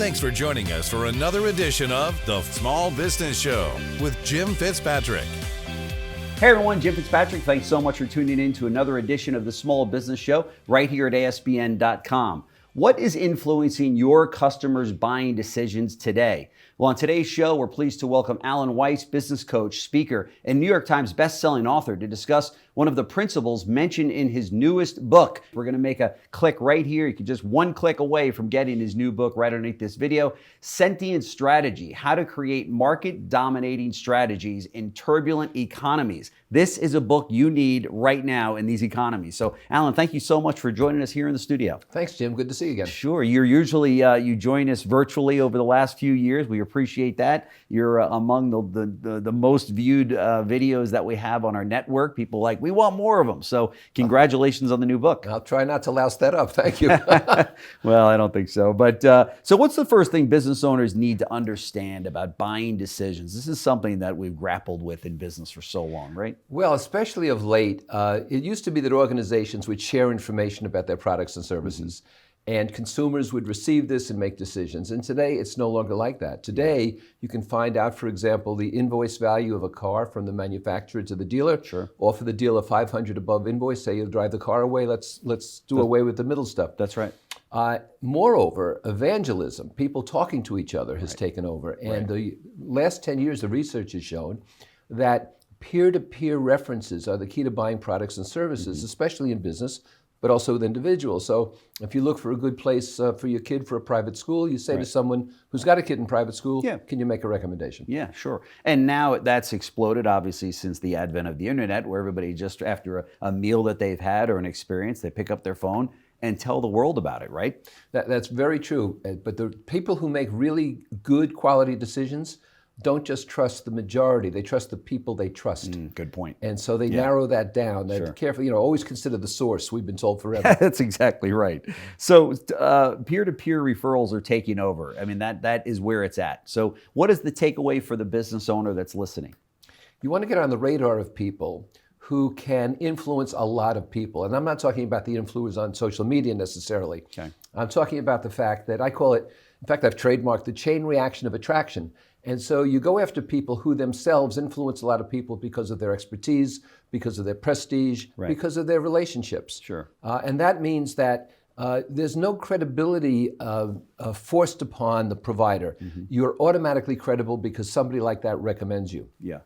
Thanks for joining us for another edition of The Small Business Show with Jim Fitzpatrick. Hey everyone, Jim Fitzpatrick. Thanks so much for tuning in to another edition of The Small Business Show right here at ASBN.com. What is influencing your customers' buying decisions today? Well, on today's show, we're pleased to welcome Alan Weiss, business coach, speaker, and New York Times best-selling author to discuss one of the principles mentioned in his newest book. We're going to make a click right here. You can just one click away from getting his new book right underneath this video, Sentient Strategy, How to Create Market-Dominating Strategies in Turbulent Economies. This is a book you need right now in these economies. So, Alan, thank you so much for joining us here in the studio. Thanks, Jim. Good to see you again. Sure. You're usually, you join us virtually over the last few years. We appreciate that. You're among the most viewed videos that we have on our network. People like, we want more of them. So congratulations on the new book. I'll try not to louse that up. Thank you. Well, I don't think so. But so what's the first thing business owners need to understand about buying decisions? This is something that we've grappled with in business for so long, right? Well, especially of late, it used to be that organizations would share information about their products and services. And consumers would receive this and make decisions. And today, it's no longer like that. Today, you can find out, for example, the invoice value of a car from the manufacturer to the dealer. Sure. Offer the dealer $500 above invoice, say you'll drive the car away, let's do away with the middle stuff. That's right. Moreover, evangelism, people talking to each other, has taken over. And the last 10 years, the research has shown that peer-to-peer references are the key to buying products and services, especially in business, but also with individuals. So if you look for a good place for your kid for a private school, you say to someone who's got a kid in private school, can you make a recommendation? Yeah, sure. And now that's exploded, obviously, since the advent of the internet, where everybody just after a meal that they've had or an experience, they pick up their phone and tell the world about it, right? That's very true. But the people who make really good quality decisions don't just trust the majority, they trust the people they trust. Good point. And so they narrow that down. They're careful, always consider the source, we've been told forever. That's exactly right. So peer-to-peer referrals are taking over. I mean, that is where it's at. So what is the takeaway for the business owner that's listening? You want to get on the radar of people who can influence a lot of people. And I'm not talking about the influencers on social media necessarily. Okay. I'm talking about the fact that I call it, in fact, I've trademarked the chain reaction of attraction. And so you go after people who themselves influence a lot of people because of their expertise, because of their prestige, because of their relationships. Sure. And that means that there's no credibility forced upon the provider. You're automatically credible because somebody like that recommends you. Yeah.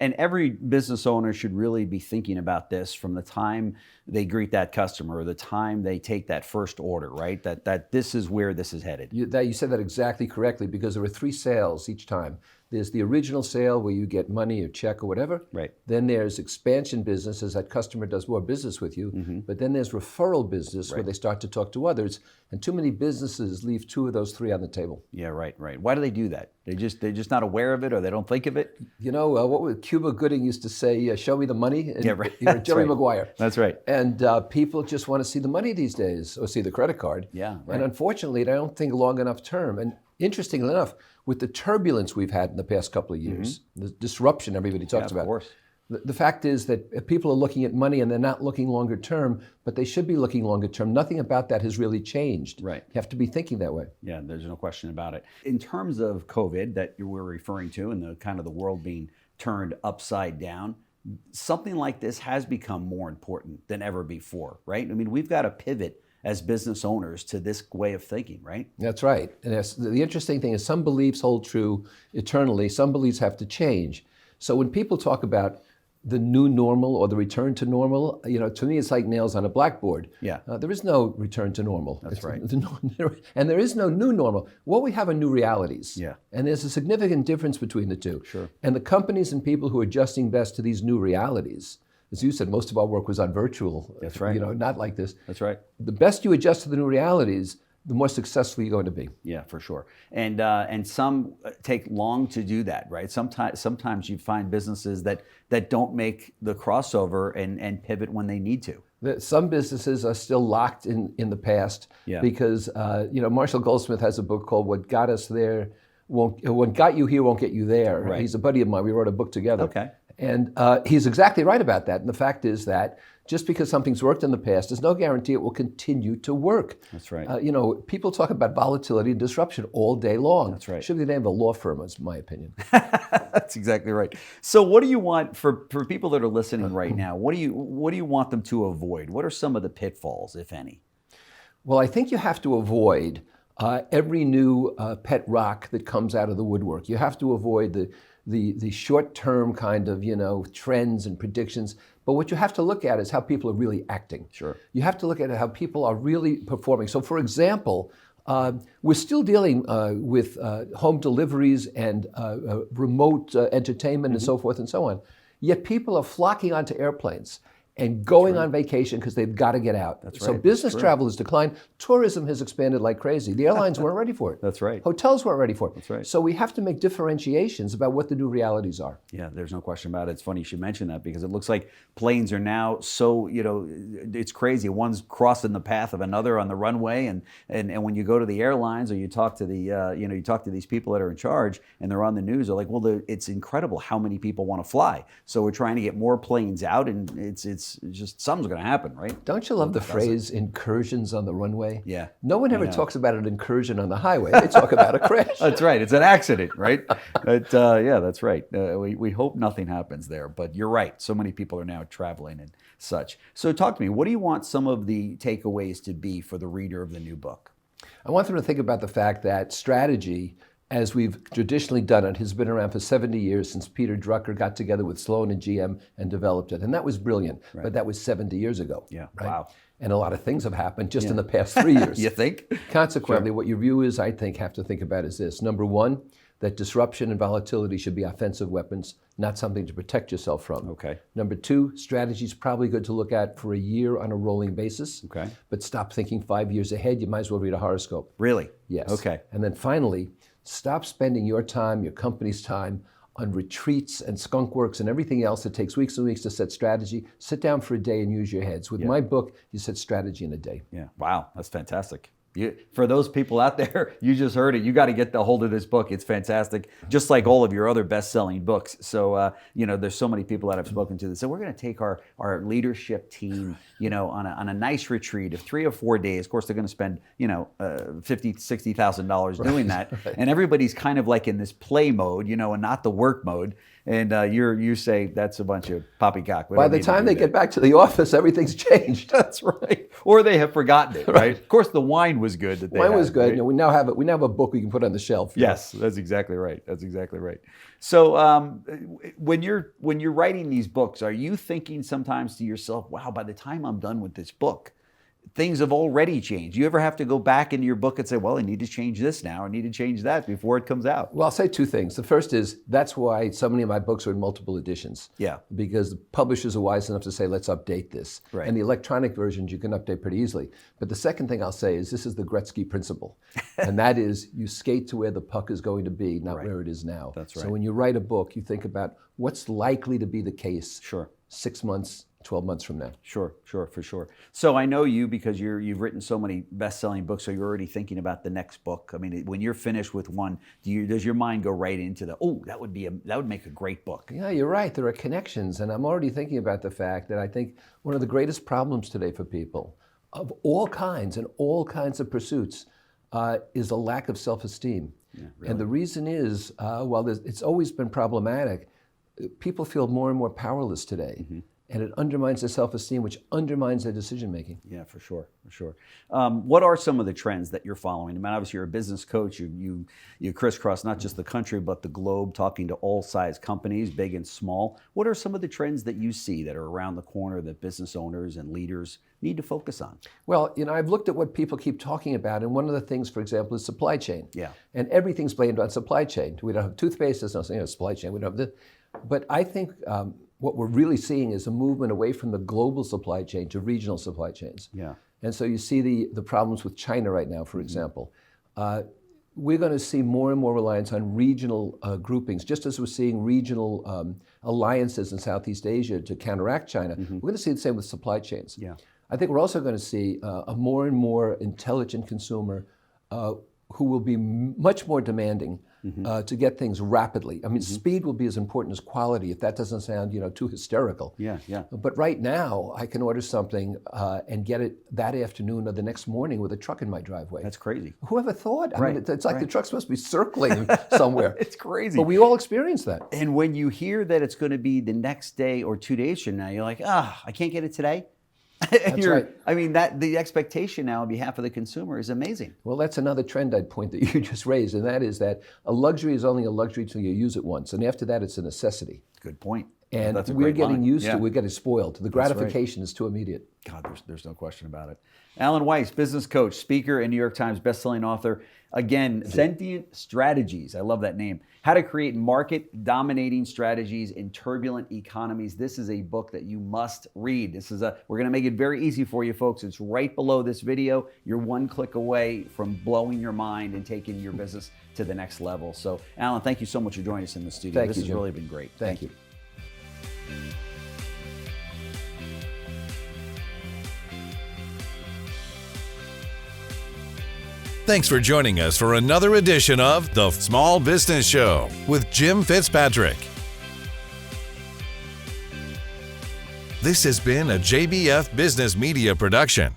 And every business owner should really be thinking about this from the time they greet that customer or the time they take that first order, right? That this is where this is headed. You said that exactly correctly, because there are 3 sales each time. There's the original sale where you get money or check or whatever. Right. Then there's expansion business as that customer does more business with you. But then there's referral business where they start to talk to others. And too many businesses leave 2 of those 3 on the table. Yeah, right. Why do they do that? They're just not aware of it, or they don't think of it? What would Cuba Gooding used to say, show me the money? And, Jerry Maguire. That's right. And people just want to see the money these days, or see the credit card. Yeah, right. And unfortunately, they don't think long enough term. And interestingly enough, with the turbulence we've had in the past couple of years, the disruption everybody talks about. Of course. The fact is that people are looking at money and they're not looking longer term, but they should be looking longer term. Nothing about that has really changed. Right. You have to be thinking that way. Yeah, there's no question about it. In terms of COVID that you were referring to and the kind of the world being turned upside down, something like this has become more important than ever before, right? I mean, we've got to pivot as business owners to this way of thinking, right? That's right. And the interesting thing is some beliefs hold true eternally. Some beliefs have to change. So when people talk about the new normal or the return to normal, to me it's like nails on a blackboard. Yeah. There is no return to normal. That's right. And there is no new normal. What we have are new realities. Yeah. And there's a significant difference between the two. Sure. And the companies and people who are adjusting best to these new realities, as you said, most of our work was on virtual. That's right. Not like this. That's right. The best you adjust to the new realities, the more successful you're going to be. Yeah, for sure. And some take long to do that, right? Sometimes you find businesses that don't make the crossover and pivot when they need to. Some businesses are still locked in the past because Marshall Goldsmith has a book called "What Got Us There What Got You Here Won't Get You There." Right. He's a buddy of mine. We wrote a book together. Okay. And he's exactly right about that. And the fact is that Just because something's worked in the past, there's no guarantee it will continue to work. That's right. People talk about volatility and disruption all day long. That's right. Should be the name of a law firm, is my opinion. That's exactly right. So what do you want for people that are listening right now? What do you want them to avoid? What are some of the pitfalls, if any? Well, I think you have to avoid every new pet rock that comes out of the woodwork. You have to avoid the short-term kind of trends and predictions. But what you have to look at is how people are really acting. Sure. You have to look at how people are really performing. So, for example, we're still dealing with home deliveries and remote entertainment and so forth and so on. Yet people are flocking onto airplanes and going on vacation because they've got to get out. That's So right. business travel has declined. Tourism has expanded like crazy. The airlines weren't ready for it. That's right. Hotels weren't ready for it. That's right. So we have to make differentiations about what the new realities are. Yeah, there's no question about it. It's funny you should mention that because it looks like planes are now so, it's crazy. One's crossing the path of another on the runway, and when you go to the airlines or you talk to you talk to these people that are in charge and they're on the news, they're like, well, it's incredible how many people want to fly. So we're trying to get more planes out, and it's just something's going to happen, right? Don't you love the phrase incursions on the runway? Yeah. No one ever talks about an incursion on the highway. They talk about a crash. That's right. It's an accident, right? Yeah, that's right. We hope nothing happens there, but you're right. So many people are now traveling and such. So talk to me. What do you want some of the takeaways to be for the reader of the new book? I want them to think about the fact that strategy, as we've traditionally done it, has been around for 70 years since Peter Drucker got together with Sloan and GM and developed it. And that was brilliant, but that was 70 years ago. Yeah, right? wow. And a lot of things have happened just in the past 3 years. You think? Consequently, what your viewers, I think, have to think about is this. Number one, that disruption and volatility should be offensive weapons, not something to protect yourself from. Okay. Number two, strategy is probably good to look at for a year on a rolling basis. Okay. But stop thinking 5 years ahead. You might as well read a horoscope. Really? Yes. Okay. And then finally, stop spending your time, your company's time, on retreats and skunk works and everything else that takes weeks and weeks to set strategy. Sit down for a day and use your heads. With my book, you set strategy in a day. Yeah. Wow. That's fantastic. For those people out there, you just heard it. You got to get the hold of this book. It's fantastic, just like all of your other best-selling books. So, there's so many people that I've spoken to that say, we're going to take our leadership team, on a nice retreat of 3 or 4 days. Of course, they're going to spend, $50,000, $60,000 doing that. Right. And everybody's kind of like in this play mode, and not the work mode. And you say that's a bunch of poppycock. By the time they get back to the office, everything's changed. That's right. Or they have forgotten it, right? Of course, the wine was good. Wine was good. Right? We now have a book we can put on the shelf. Yes, that's exactly right. That's exactly right. So when you're writing these books, are you thinking sometimes to yourself, wow, by the time I'm done with this book, things have already changed? You ever have to go back into your book and say, well, I need to change this now, I need to change that before it comes out? Well, I'll say two things. The first is that's why so many of my books are in multiple editions. Yeah. Because the publishers are wise enough to say, let's update this. Right. And the electronic versions you can update pretty easily. But the second thing I'll say is this is the Gretzky principle. And that is you skate to where the puck is going to be, not where it is now. That's right. So when you write a book, you think about what's likely to be the case 6 months, 12 months from now. Sure, for sure. So I know you because you've written so many best-selling books, so you're already thinking about the next book. I mean, when you're finished with one, does your mind go right into that would make a great book? Yeah, you're right. There are connections, and I'm already thinking about the fact that I think one of the greatest problems today for people of all kinds and all kinds of pursuits is a lack of self-esteem. Yeah, really? And the reason is, while it's always been problematic, people feel more and more powerless today. Mm-hmm. And it undermines their self-esteem, which undermines their decision-making. Yeah, for sure. What are some of the trends that you're following? I mean, obviously you're a business coach. You crisscross not just the country, but the globe, talking to all size companies, big and small. What are some of the trends that you see that are around the corner that business owners and leaders need to focus on? Well, I've looked at what people keep talking about, and one of the things, for example, is supply chain. Yeah. And everything's blamed on supply chain. We don't have toothpaste, there's no supply chain. We don't have this. But I think what we're really seeing is a movement away from the global supply chain to regional supply chains. Yeah. And so you see the problems with China right now, for example. We're going to see more and more reliance on regional groupings, just as we're seeing regional alliances in Southeast Asia to counteract China. Mm-hmm. We're going to see the same with supply chains. Yeah. I think we're also going to see a more and more intelligent consumer who will be much more demanding to get things rapidly. I mean, speed will be as important as quality, if that doesn't sound, too hysterical. Yeah. But right now, I can order something and get it that afternoon or the next morning with a truck in my driveway. That's crazy. Whoever thought? I Right, mean, it's like right. the truck's supposed to be circling somewhere. It's crazy. But we all experience that. And when you hear that it's going to be the next day or 2 days from now, you're like, I can't get it today. That's right. I mean, that the expectation now on behalf of the consumer is amazing. Well, that's another trend I'd point that you just raised, and that is that a luxury is only a luxury until you use it once, and after that, it's a necessity. Good point. And That's a we're great getting line. used Yeah. to, we're getting spoiled. The That's right. gratification is too immediate. God, there's no question about it. Alan Weiss, business coach, speaker, and New York Times bestselling author. Again, Sentient Strategies. I love that name. How to create market-dominating strategies in turbulent economies. This is a book that you must read. We're going to make it very easy for you, folks. It's right below this video. You're one click away from blowing your mind and taking your business to the next level. So, Alan, thank you so much for joining us in the studio. Thank this you, has Jim. really been great. Thank you. Thanks for joining us for another edition of The Small Business Show with Jim Fitzpatrick. This has been a JBF Business Media production.